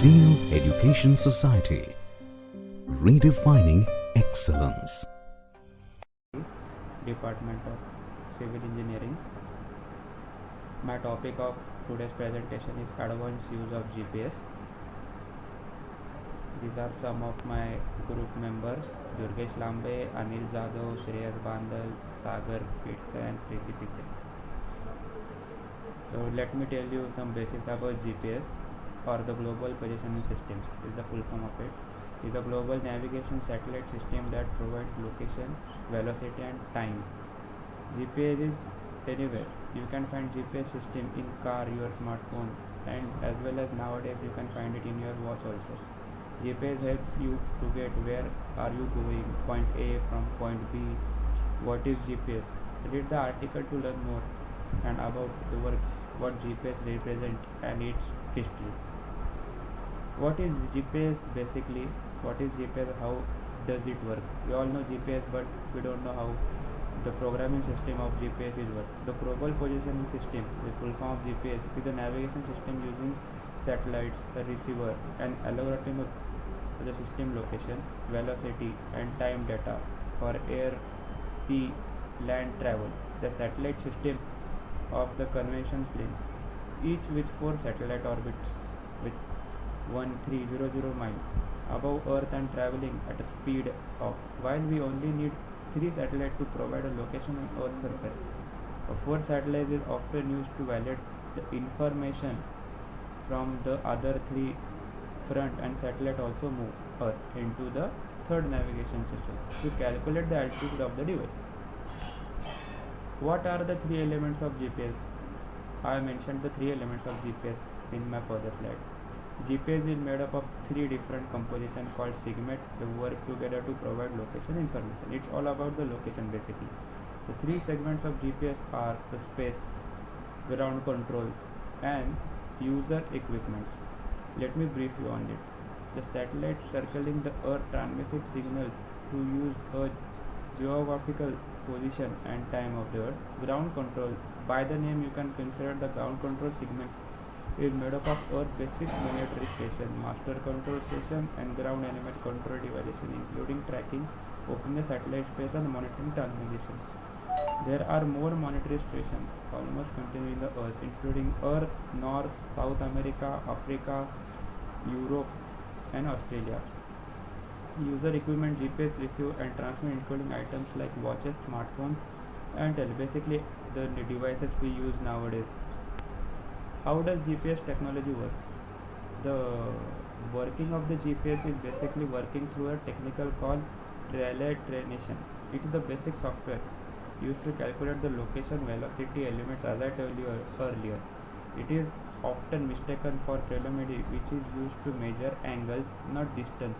Zeal Education Society, redefining excellence. Department of Civil Engineering. My topic of today's presentation is advanced use of GPS. These are some of my group members: Durgesh Lambe, Anil Jadhav, Shreyas Bandal, Sagar Pitka and Preeti Pise. So let me tell you some basics about GPS, or the Global Positioning System is the full form of it. It is a global navigation satellite system that provides location, velocity and time. GPS is anywhere. You can find GPS system in car, your smartphone, and as well as nowadays you can find it in your watch also. GPS helps you to get where are you going, point A from point B. What is GPS? Read the article to learn more and about the work, what GPS represents and its history. What is GPS basically? What is GPS? How does it work? We all know GPS, but we don't know how the programming system of GPS is work. The Global Positioning System, the full form of GPS, is a navigation system using satellites, a receiver, and algorithm of the system location, velocity, and time data for air, sea, land travel. The satellite system of the convention plane, each with 4 satellite orbits with 1300 miles above Earth and traveling at a speed of, while we only need 3 satellites to provide a location on Earth's surface. A 4th satellite is often used to validate the information from the other 3 front, and satellite also move us into the 3rd navigation system to calculate the altitude of the device. What are the 3 elements of GPS? I mentioned the 3 elements of GPS in my further slide. GPS is made up of 3 different compositions called segments. They work together to provide location information. It's all about the location basically. The 3 segments of GPS are the space, ground control, and user equipment. Let me brief you on it. The satellite circling the Earth transmits signals to use a geographical position and time of the Earth. Ground control, by the name you can consider the ground control segment, is made up of Earth basic monitoring station, master control station, and ground element control devices, including tracking, opening the satellite space, and monitoring transmission. There are more monitoring stations almost continuing the Earth, including Earth, North, South America, Africa, Europe, and Australia. User equipment, GPS receive and transmit, including items like watches, smartphones, and basically the devices we use nowadays. How does GPS technology works? The working of the GPS is basically working through a technical called relay traination. It is the basic software used to calculate the location, velocity elements as I told you earlier. It is often mistaken for telemetry, which is used to measure angles, not distance.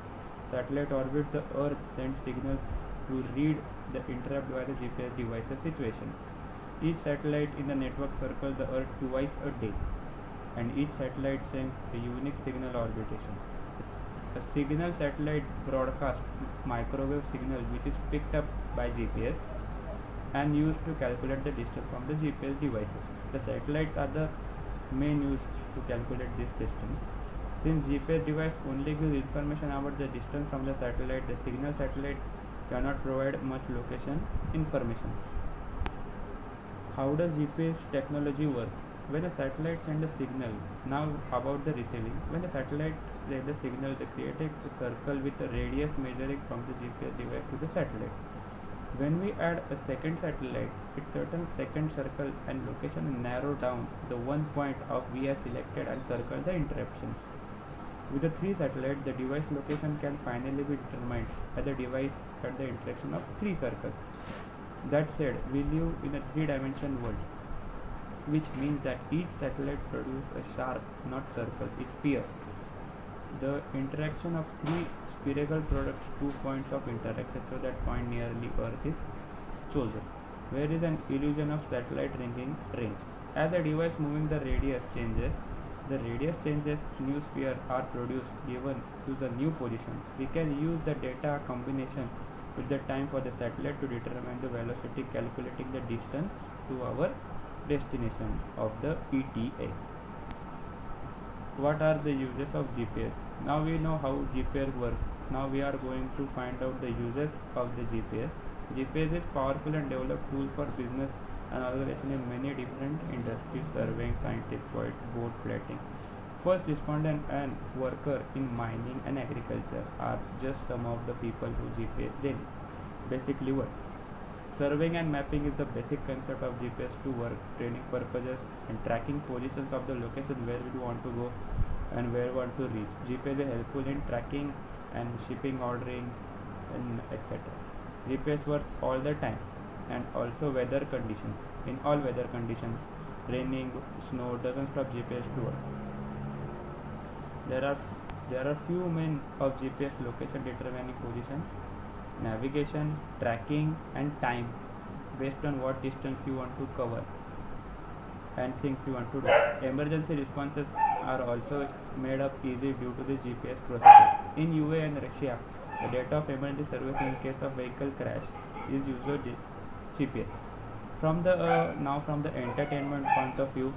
Satellite orbit the Earth sends signals to read the interrupt by the GPS devices situations. Each satellite in the network circles the Earth twice a day, and each satellite sends a unique signal orbitation. A signal satellite broadcasts microwave signal which is picked up by GPS and used to calculate the distance from the GPS devices. The satellites are the main used to calculate these systems. Since GPS device only gives information about the distance from the satellite, the signal satellite cannot provide much location information. How does GPS technology work? When a satellite sends a signal, now about the receiving. When a satellite sends a signal, they create a circle with a radius measuring from the GPS device to the satellite. When we add a second satellite, its certain second circle and location narrow down the one point of we have selected and circle the interruptions. With the 3 satellites, the device location can finally be determined by the device at the intersection of 3 circles. That said, we live in a 3-dimensional world, which means that each satellite produces a sharp, not circle, it's sphere. The interaction of 3 spherical products 2 points of interaction, so that point nearly Earth is chosen, where is an illusion of satellite ringing range. As the device moving the radius changes, new sphere are produced given to the new position. We can use the data combination with the time for the satellite to determine the velocity, calculating the distance to our destination of the ETA. What are the uses of GPS? Now we know how GPS works. Now we are going to find out the uses of the GPS. GPS is powerful and developed tool for business and organization in many different industries, surveying, scientists, boat plating. First responder and worker in mining and agriculture are just some of the people who GPS daily basically works. Surveying and mapping is the basic concept of GPS to work training purposes and tracking positions of the location where we want to go and where we want to reach. GPS is helpful in tracking and shipping, ordering, and etc. GPS works all the time and also weather conditions. In all weather conditions, raining, snow doesn't stop GPS to work. There are few means of GPS location determining position: navigation, tracking, and time, based on what distance you want to cover and things you want to do. Emergency responses are also made up easy due to the GPS processes. In UAE and Russia, the data of emergency service in case of vehicle crash is usually GPS. From the entertainment point of view,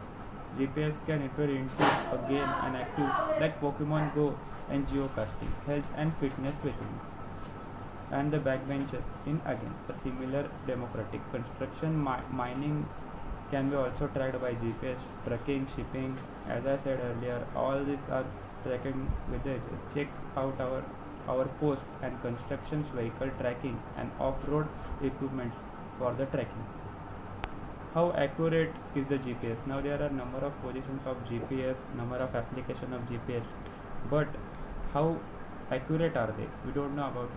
GPS can enter into a game and active like Pokemon Go and geocaching, health and fitness tracking, and the backbenchers in again a similar democratic construction. Mining can be also tracked by GPS. Trucking, shipping, as I said earlier, all these are tracking with it. Check out our post and constructions vehicle tracking and off-road equipment for the tracking. How accurate is the GPS? Now there are number of positions of GPS, number of application of GPS, but how accurate are they? We don't know about.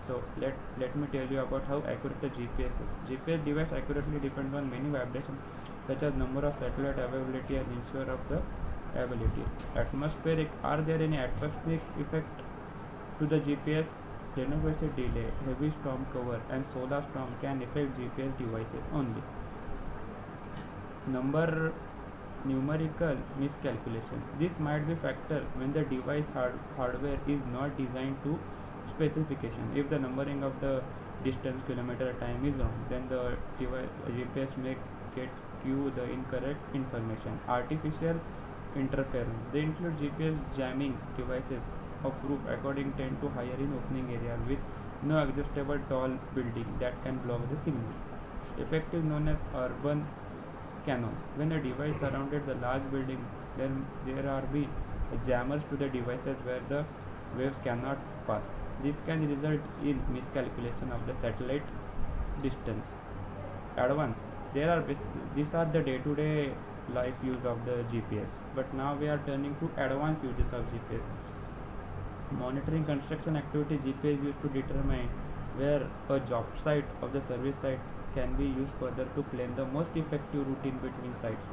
So let me tell you about how accurate the GPS is. GPS device accurately depends on many vibrations such as number of satellite availability and ensure of the ability. Atmospheric, are there any atmospheric effect to the GPS? Renovation delay, heavy storm cover and solar storm can affect GPS devices only. Numerical miscalculation. This might be factor when the device hardware is not designed to specification. If the numbering of the distance, kilometer, time is wrong, then the device, GPS may get you the incorrect information. Artificial interference. They include GPS jamming devices of roof according tend to higher in opening areas with no adjustable tall building that can block the signals. Effect is known as urban canon. When a device surrounded the large building, then there are be jammers to the devices where the waves cannot pass. This can result in miscalculation of the satellite distance. Advanced. These are the day-to-day life use of the GPS. But now we are turning to advanced uses of GPS. Monitoring construction activity. GPS used to determine where a job site of the service site can be used further to plan the most effective route in between sites.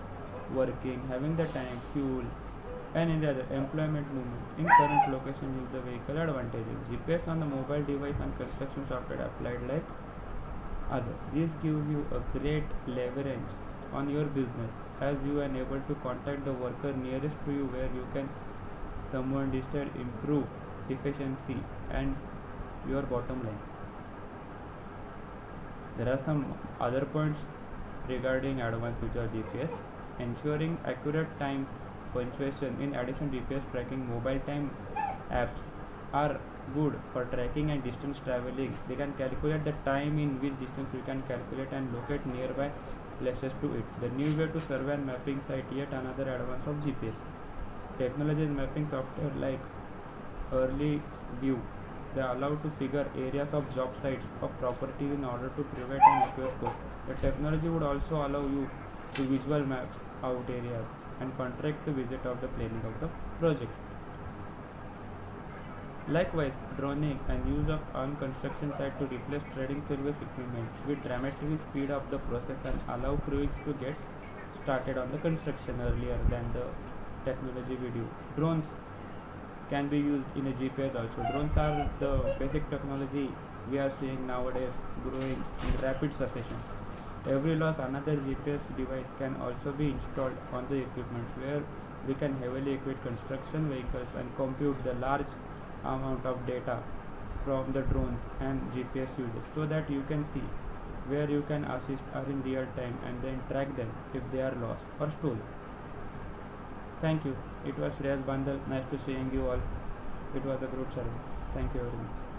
Working, having the time, fuel, and in the other employment movement in current location use the vehicle advantages. GPS on the mobile device and construction software applied like other. This gives you a great leverage on your business as you are able to contact the worker nearest to you where you can someone distant improve efficiency and your bottom line. There are some other points regarding advanced feature of GPS. Ensuring accurate time punctuation. In addition, GPS tracking mobile time apps are good for tracking and distance traveling. They can calculate the time in which distance you can calculate and locate nearby places to it. The new way to survey and mapping site, yet another advance of GPS. Technology and mapping software like Early View. They allow to figure areas of job sites of properties in order to prevent an accurate course. The technology would also allow you to visual map out areas and contract the visit of the planning of the project. Likewise, droning and use of on construction site to replace trading service equipment will dramatically speed up the process and allow crews to get started on the construction earlier than the technology video. Drones can be used in a GPS also. Drones are the basic technology we are seeing nowadays growing in rapid succession. Every loss another GPS device can also be installed on the equipment where we can heavily equip construction vehicles and compute the large amount of data from the drones and GPS users so that you can see where you can assist are in real time and then track them if they are lost or stolen. Thank you. It was Shreyas Bandal. Nice to seeing you all. It was a good survey. Thank you very much.